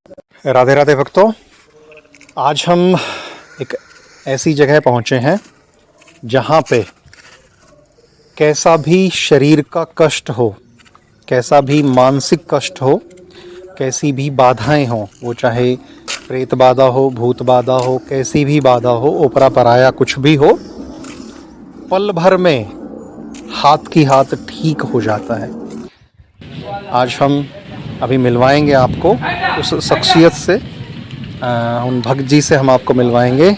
राधे राधे भक्तों, आज हम एक ऐसी जगह पहुँचे हैं जहाँ पे कैसा भी शरीर का कष्ट हो, कैसा भी मानसिक कष्ट हो, कैसी भी बाधाएं हों, वो चाहे प्रेत बाधा हो, भूत बाधा हो, कैसी भी बाधा हो, ओपरा पराया कुछ भी हो, पल भर में हाथ की हाथ ठीक हो जाता है। आज हम अभी मिलवाएंगे आपको उस शख्सियत से, उन भक्त जी से हम आपको मिलवाएंगे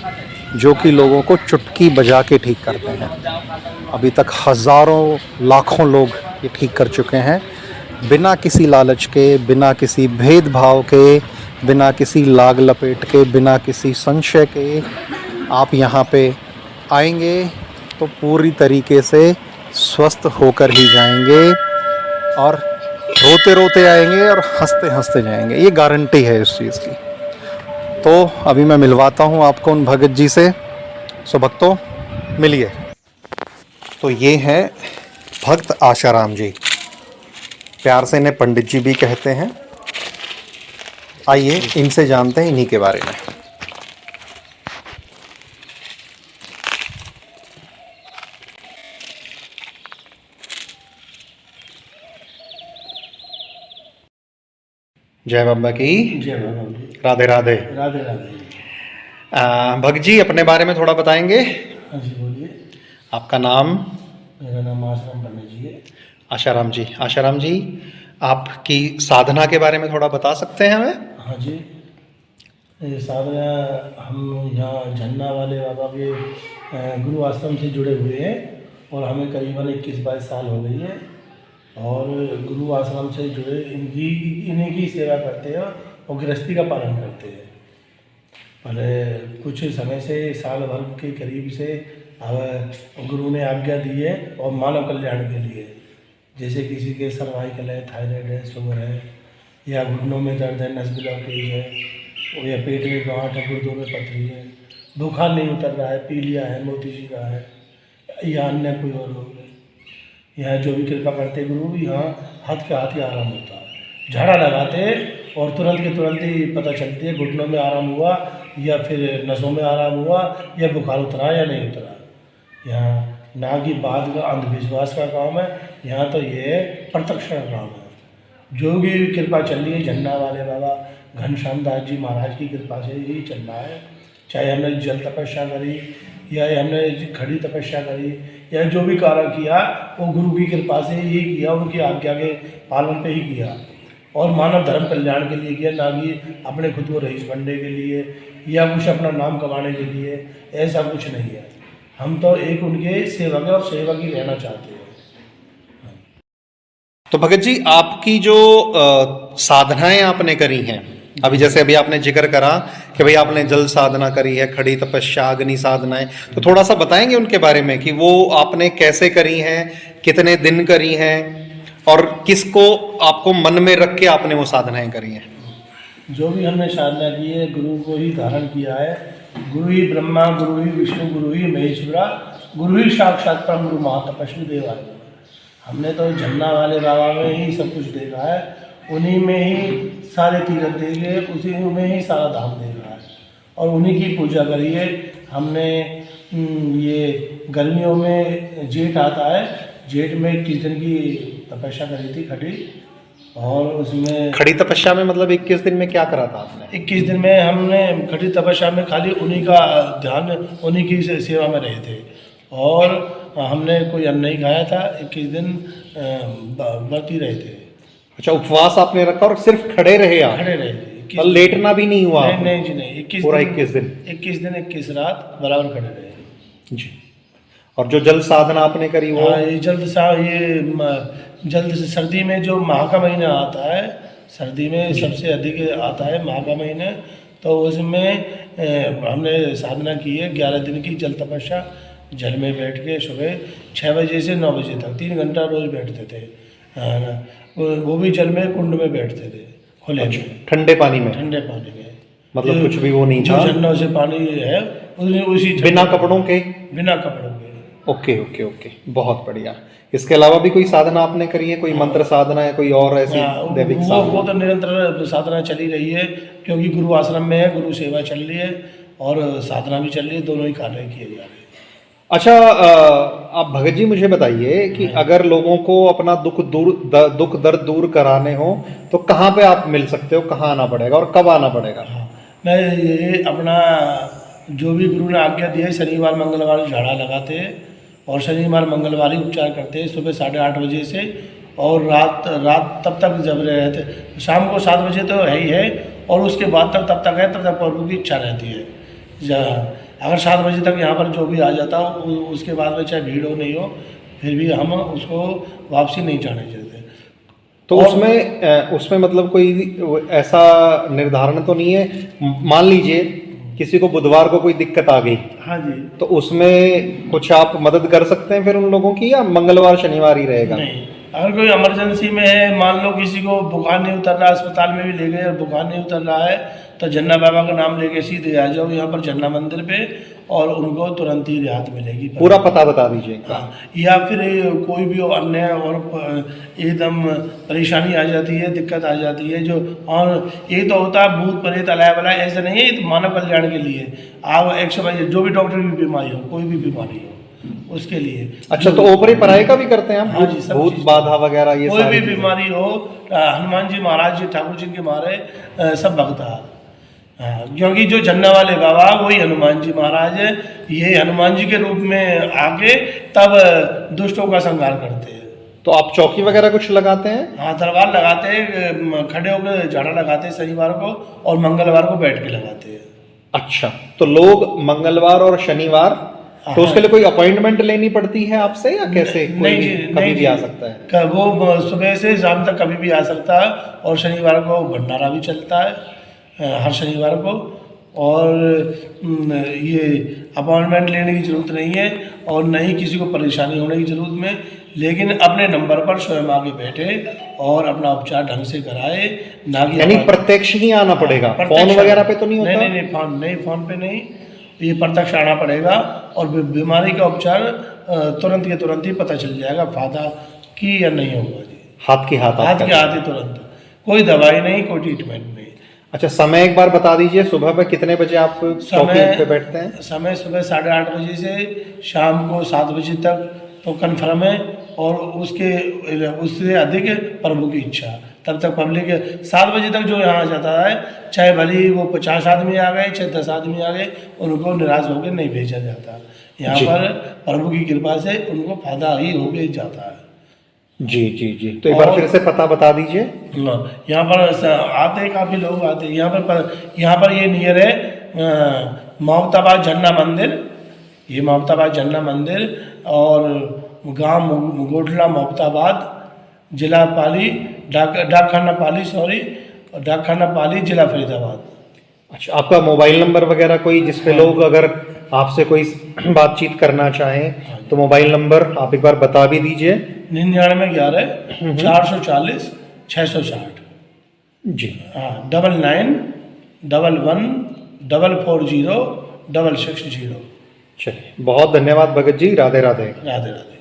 जो कि लोगों को चुटकी बजा के ठीक करते हैं। अभी तक हज़ारों लाखों लोग ये ठीक कर चुके हैं, बिना किसी लालच के, बिना किसी भेदभाव के, बिना किसी लाग लपेट के, बिना किसी संशय के। आप यहाँ पे आएंगे तो पूरी तरीके से स्वस्थ होकर ही जाएंगे और रोते रोते आएंगे और हंसते हंसते जाएंगे, ये गारंटी है इस चीज़ की। तो अभी मैं मिलवाता हूँ आपको उन भगत जी से। सो भक्तों, मिलिए। तो ये हैं भक्त आशाराम जी, प्यार से इन्हें पंडित जी भी कहते हैं। आइए इनसे जानते हैं इन्हीं के बारे में। जय बाबा की। जय बाबा की। राधे राधे। राधे राधे। भक्त जी अपने बारे में थोड़ा बताएंगे? हाँ जी, बोलिए। आपका नाम? मेरा नाम आशाराम पंडित जी है। आशाराम जी, आशाराम जी आपकी साधना के बारे में थोड़ा बता सकते हैं हमें? हाँ जी, ये साधना हम यहाँ झन्ना वाले बाबा के गुरु आश्रम से जुड़े हुए हैं और हमें करीबन 21-22 साल हो गई है और गुरु आश्रम से जुड़े इन्हीं की सेवा करते हैं और गृहस्थी का पालन करते हैं। पर कुछ समय से, साल भर के करीब से अब गुरु ने आज्ञा दी है और मानव कल्याण के लिए, जैसे किसी के सर्वाइकल है, थायराइड है, शुगर है, या घुटनों में दर्द है, नस ब्लॉकेज है, या पेट में गांठ है, गुर्दों में पथरी है, बुखार नहीं उतर रहा है, पीलिया है, मोतीचूरा है, या अन्य कोई और रोग है, यहाँ जो भी कृपा करते गुरु, यहाँ हाथ के हाथ ही आराम होता है। झाड़ा लगाते और तुरंत के तुरंत ही पता चलती है घुटनों में आराम हुआ या फिर नसों में आराम हुआ या बुखार उतरा या नहीं उतरा। यहाँ ना कि बात का अंधविश्वास का काम है, यहाँ तो ये प्रत्यक्ष का काम है। जो भी कृपा चल रही है झन्ना वाले बाबा घनश्याम दास जी महाराज की कृपा से ही चल रहा है। चाहे हमने जल तपस्या करी या हमने खड़ी तपस्या करी या जो भी कार्य किया वो गुरु की कृपा से ही किया, उनकी आज्ञा के पालन पे ही किया और मानव धर्म कल्याण के लिए किया, ना कि अपने खुद को रईस बनने के लिए या कुछ अपना नाम कमाने के लिए। ऐसा कुछ नहीं है, हम तो एक उनके सेवक और सेवक ही रहना चाहते हैं। तो भगत जी आपकी जो साधनाएं आपने करी हैं, अभी जैसे अभी आपने जिक्र करा कि भाई आपने जल साधना करी है, खड़ी तपस्या, अग्नि साधनाएं, तो थोड़ा सा बताएंगे उनके बारे में कि वो आपने कैसे करी हैं, कितने दिन करी हैं और किसको आपको मन में रख के आपने वो साधनाएं करी हैं? जो भी हमने साधना की है गुरु को ही धारण किया है। गुरु ही ब्रह्मा, गुरु ही विष्णु, गुरु ही महेश्वरा, गुरु ही साक्षात परम गुरु महातपस्वी देवाय। हमने तो झन्ना वाले बाबा में ही सब कुछ देखा है, उन्हीं में ही सारे तीर्थ देखे, उसी में ही सारा धाम देखा है और उन्हीं की पूजा करी है हमने। ये गर्मियों में जेठ आता है, जेठ में 21 दिन की तपस्या करी थी खड़ी, और उसमें खड़ी तपस्या में मतलब 21 दिन में क्या करा था आपने? 21 दिन में हमने खड़ी तपस्या में खाली उन्हीं का ध्यान, उन्हीं की सेवा में रहे थे और हमने कोई अन्न नहीं खाया था। 21 दिन व्रत ही रहे थे। अच्छा, उपवास आपने रखा और सिर्फ खड़े रहे आप? खड़े रहे थे। और लेटना भी नहीं हुआ? नहीं जी नहीं, 21 पूरा दिन 21 दिन 21 रात बराबर खड़े रहे जी। और जो जल साधना आपने करी वो? हाँ, ये जल्द से सर्दी में जो माह का महीना आता है, सर्दी में सबसे अधिक आता है माह का महीने, तो उसमें हमने साधना की है 11 दिन की जल तपस्या। जल में बैठ के सुबह 6 बजे से 9 बजे तक 3 घंटा रोज बैठते थे, है ना। वो भी जल में कुंड में बैठते थे, खुले में, ठंडे पानी में? ठंडे पानी में, मतलब कुछ भी वो नहीं जो था? झरनों से पानी है उसी बिना कपड़ों के? बिना कपड़ों के। ओके ओके ओके, बहुत बढ़िया। इसके अलावा भी कोई साधना आपने करी है, कोई मंत्र साधना है, कोई और ऐसी दैविक वो साधना? तो निरंतर साधना चली रही है, क्योंकि गुरु आश्रम में है, गुरु सेवा चल रही है और साधना भी चल रही है, दोनों ही कार्य किए जा रहे हैं। अच्छा, आप भगत जी मुझे बताइए कि अगर लोगों को अपना दुख दर्द दूर कराने हो तो कहाँ पे आप मिल सकते हो, कहाँ आना पड़ेगा और कब आना पड़ेगा? मैं ये अपना जो भी गुरु ने आज्ञा दी है, शनिवार मंगलवार झाड़ा लगाते हैं और शनिवार मंगलवार ही उपचार करते हैं, सुबह 8:30 बजे से और रात रात तब तक जब रहते, शाम को 7 बजे तो है ही है और उसके बाद तब तक है, तब तक प्रभु की इच्छा रहती है। अगर 7 बजे तक यहाँ पर जो भी आ जाता हो, उसके बाद में चाहे भीड़ हो नहीं हो, फिर भी हम उसको वापसी नहीं जाने देते। तो उसमें मतलब कोई ऐसा निर्धारण तो नहीं है? मान लीजिए किसी को बुधवार को कोई दिक्कत आ गई, हाँ जी, तो उसमें कुछ आप मदद कर सकते हैं फिर उन लोगों की, या मंगलवार शनिवार ही रहेगा? नहीं, अगर कोई इमरजेंसी में है, मान लो किसी को बुखार नहीं उतर रहा, अस्पताल में भी ले गए और बुखार नहीं उतर रहा है, तो जन्ना बाबा का नाम लेके सीधे आ जाओ यहाँ पर जन्ना मंदिर पे और उनको तुरंत ही राहत मिलेगी। पूरा पता बता दीजिए। हाँ, या फिर कोई भी अन्य और एकदम परेशानी आ जाती है, दिक्कत आ जाती है, जो और ये तो होता है भूत प्रेत अलाय बलाय, ऐसा नहीं है, ये तो मानव कल्याण के लिए। आप 100 जो भी डॉक्टर की बीमारी हो, कोई भी बीमारी हो, उसके लिए। अच्छा, तो ओपरी पराई का भी करते हैं हम? हाँ जी, सब भूत चीज़ बाधा वगैरह ये कोई सारी भी चीजें? बीमारी हो, हनुमान जी महाराज जी ठाकुर जी के मारे सब भगता। हाँ, क्योंकि जो जन्ना वाले बाबा वही हनुमान जी महाराज है, ये हनुमान जी के रूप में आके तब दुष्टों का संहार करते हैं। तो आप चौकी वगैरह कुछ लगाते हैं? हाँ, तलवार लगाते हैं, खड़े होकर झाड़ा लगाते हैं शनिवार को और मंगलवार को बैठ के लगाते हैं। अच्छा, तो लोग मंगलवार और शनिवार, तो उसके लिए कोई अपॉइंटमेंट लेनी पड़ती है आपसे या कैसे? कोई भी कभी भी आ सकता है? वो सुबह से शाम तक कभी भी आ सकता है और शनिवार को भंडारा भी चलता है हर शनिवार को। और ये अपॉइंटमेंट लेने की ज़रूरत नहीं है और न ही किसी को परेशानी होने की ज़रूरत में, लेकिन अपने नंबर पर स्वयं आके बैठे और अपना उपचार ढंग से कराए, ना कि यानी प्रत्यक्ष ही आना पड़ेगा, फोन वगैरह पे तो नहीं होता? नहीं, फोन पे नहीं, ये प्रत्यक्ष आना पड़ेगा और बीमारी का उपचार तुरंत के तुरंत ही पता चल जाएगा, फायदा की या नहीं होगा जी। हाथ के हाथ ही तुरंत, कोई दवाई नहीं, कोई ट्रीटमेंट नहीं। अच्छा, समय एक बार बता दीजिए, सुबह पे कितने बजे आप चौकी पे बैठते हैं? समय सुबह 8:30 बजे से शाम को 7 बजे तक तो कन्फर्म है, और उससे अधिक प्रभु की इच्छा, तब तक पब्लिक 7 बजे तक जो यहाँ आ जाता है, चाहे भली वो 50 आदमी आ गए, चाहे 10 आदमी आ गए, उनको निराश होकर नहीं भेजा जाता। यहाँ पर प्रभु की कृपा से उनको फायदा ही होके जाता है। जी जी जी, तो एक बार फिर से पता बता दीजिए। यहाँ पर आते हैं, काफ़ी लोग आते हैं यहाँ पर ये नियर है मोहब्बताबाद झन्ना मंदिर, ये मोहब्बताबाद झन्ना मंदिर और गांव गोटला मोहब्बताबाद, जिला पाली, डाकखाना पाली, जिला फरीदाबाद। अच्छा, आपका मोबाइल नंबर वगैरह कोई, जिस पे लोग अगर आपसे कोई बातचीत करना चाहें तो मोबाइल नंबर आप एक बार बता भी दीजिए। 9911 440 660 जी। हाँ, 99 11 440 660। चलिए, बहुत धन्यवाद भगत जी, राधे राधे। राधे राधे।